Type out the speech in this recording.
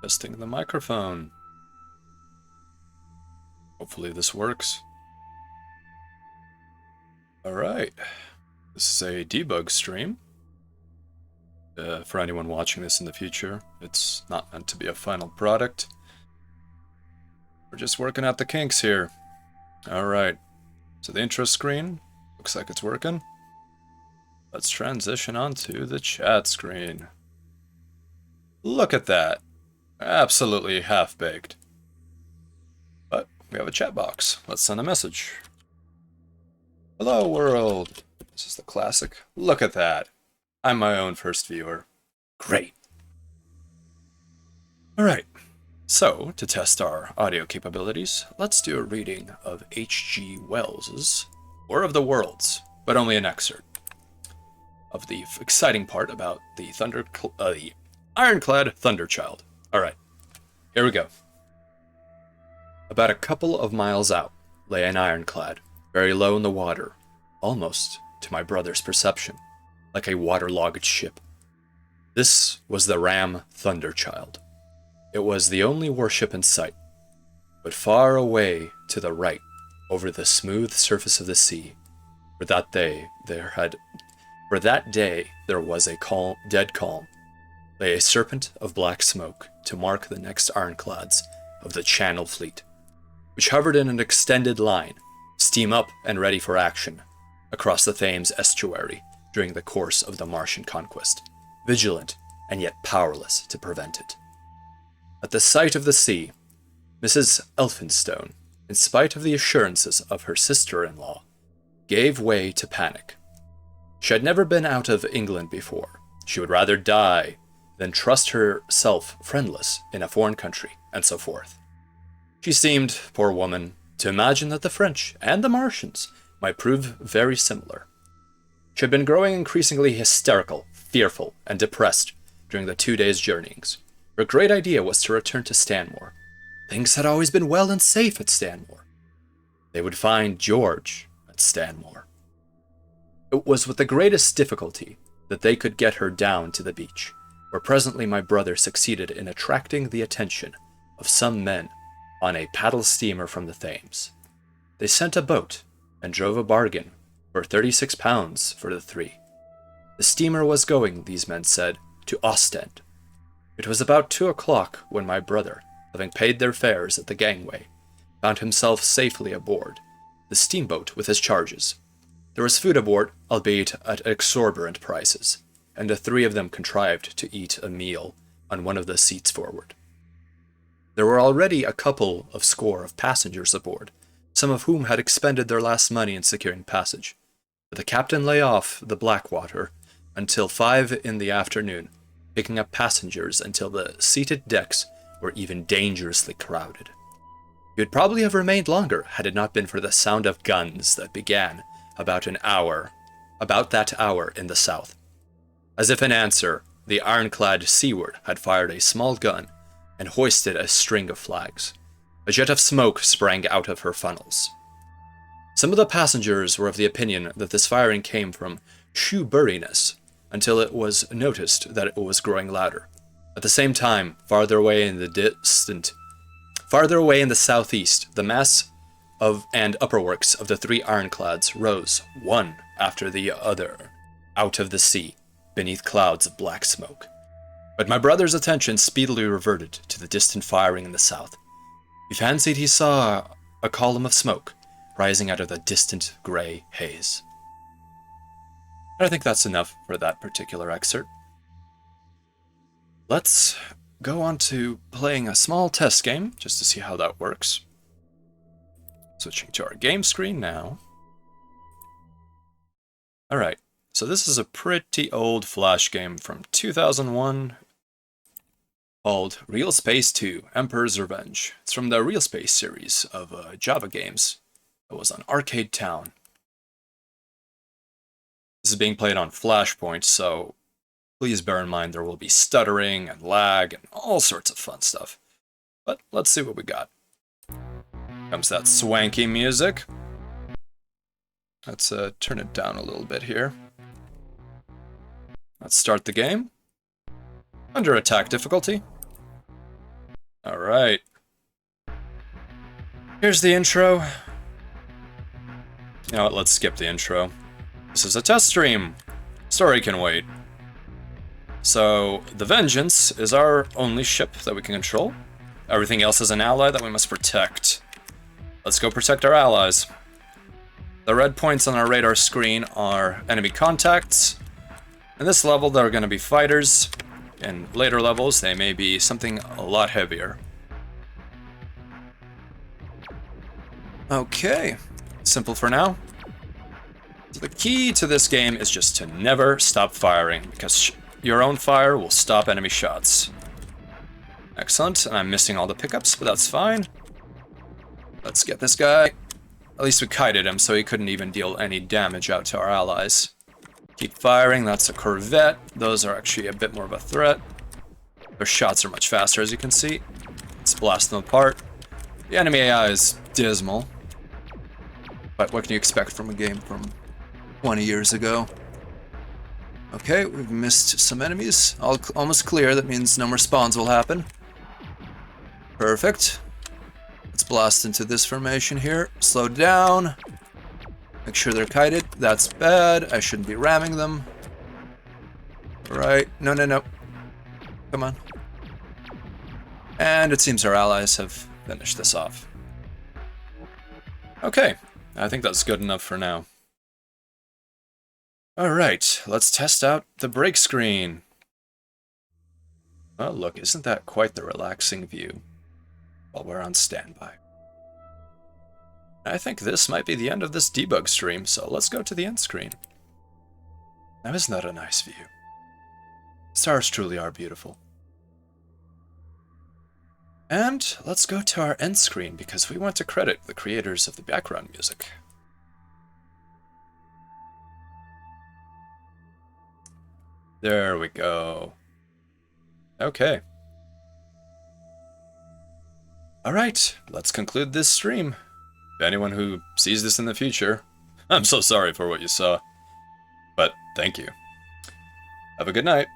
Testing the microphone. Hopefully this works. Alright. This is a debug stream. For anyone watching this in the future, it's not meant to be a final product. We're just working out the kinks here. Alright. So the intro screen looks like it's working. Let's transition onto the chat screen. Look at that. Absolutely half-baked. But we have a chat box. Let's send a message. Hello, world. This is the classic. Look at that. I'm my own first viewer. Great. Alright. So, to test our audio capabilities, let's do a reading of H.G. Wells's War of the Worlds, but only an excerpt of the exciting part about the Ironclad Thunderchild. Alright, here we go. About a couple of miles out lay an ironclad, very low in the water, almost to my brother's perception, like a waterlogged ship. This was the ram Thunderchild. It was the only warship in sight, but far away to the right, over the smooth surface of the sea, for that day there was a dead calm, lay a serpent of black smoke to mark the next ironclads of the Channel Fleet, which hovered in an extended line, steam up and ready for action, across the Thames estuary during the course of the Martian conquest, vigilant and yet powerless to prevent it. At the sight of the sea, Mrs. Elphinstone, in spite of the assurances of her sister-in-law, gave way to panic. She had never been out of England before. She would rather die than trust herself friendless in a foreign country, and so forth. She seemed, poor woman, to imagine that the French and the Martians might prove very similar. She had been growing increasingly hysterical, fearful, and depressed during the 2 days' journeyings. Her great idea was to return to Stanmore. Things had always been well and safe at Stanmore. They would find George at Stanmore. It was with the greatest difficulty that they could get her down to the beach, where presently my brother succeeded in attracting the attention of some men on a paddle steamer from the Thames. They sent a boat and drove a bargain for £36 for the three. The steamer was going, these men said, to Ostend. It was about 2 o'clock when my brother, having paid their fares at the gangway, found himself safely aboard the steamboat with his charges. There was food aboard, albeit at exorbitant prices, and the three of them contrived to eat a meal on one of the seats forward. There were already a couple of score of passengers aboard, some of whom had expended their last money in securing passage, but the captain lay off the Blackwater until 5 in the afternoon, picking up passengers until the seated decks were even dangerously crowded. He would probably have remained longer had it not been for the sound of guns that began about that hour in the south. As if in answer, the ironclad seaward had fired a small gun and hoisted a string of flags. A jet of smoke sprang out of her funnels. Some of the passengers were of the opinion that this firing came from Shoeburyness, until it was noticed that it was growing louder. At the same time, farther away in the southeast, the mass and upperworks of the three ironclads rose, one after the other, out of the sea, beneath clouds of black smoke. But my brother's attention speedily reverted to the distant firing in the south. He fancied he saw a column of smoke rising out of the distant grey haze. I think that's enough for that particular excerpt. Let's go on to playing a small test game, just to see how that works. Switching to our game screen now. Alright, so this is a pretty old Flash game from 2001 called Real Space 2, Emperor's Revenge. It's from the Real Space series of Java games that was on Arcade Town. This is being played on Flashpoint, so please bear in mind there will be stuttering and lag and all sorts of fun stuff. But let's see what we got. Comes that swanky music. Let's turn it down a little bit here. Let's start the game. Under attack difficulty. Alright. Here's the intro. You know what, let's skip the intro. This is a test stream. Story can wait. So, the Vengeance is our only ship that we can control. Everything else is an ally that we must protect. Let's go protect our allies. The red points on our radar screen are enemy contacts. In this level, they're going to be fighters. In later levels, they may be something a lot heavier. Okay, simple for now. So the key to this game is just to never stop firing, because your own fire will stop enemy shots. Excellent, and I'm missing all the pickups, but that's fine. Let's get this guy. At least we kited him, so he couldn't even deal any damage out to our allies. Keep firing, that's a Corvette. Those are actually a bit more of a threat. Their shots are much faster, as you can see. Let's blast them apart. The enemy AI is dismal. But what can you expect from a game from 20 years ago? Okay, we've missed some enemies. Almost clear, that means no more spawns will happen. Perfect. Let's blast into this formation here. Slow down. Make sure they're kited. That's bad. I shouldn't be ramming them. Right. No, no, no. Come on. And it seems our allies have finished this off. Okay. I think that's good enough for now. Alright, let's test out the break screen. Oh, look, isn't that quite the relaxing view while we're on standby? I think this might be the end of this debug stream, so let's go to the end screen. Now, isn't that a nice view? Stars truly are beautiful. And let's go to our end screen, because we want to credit the creators of the background music. There we go. Okay. Alright, let's conclude this stream. Anyone who sees this in the future, I'm so sorry for what you saw. But thank you. Have a good night.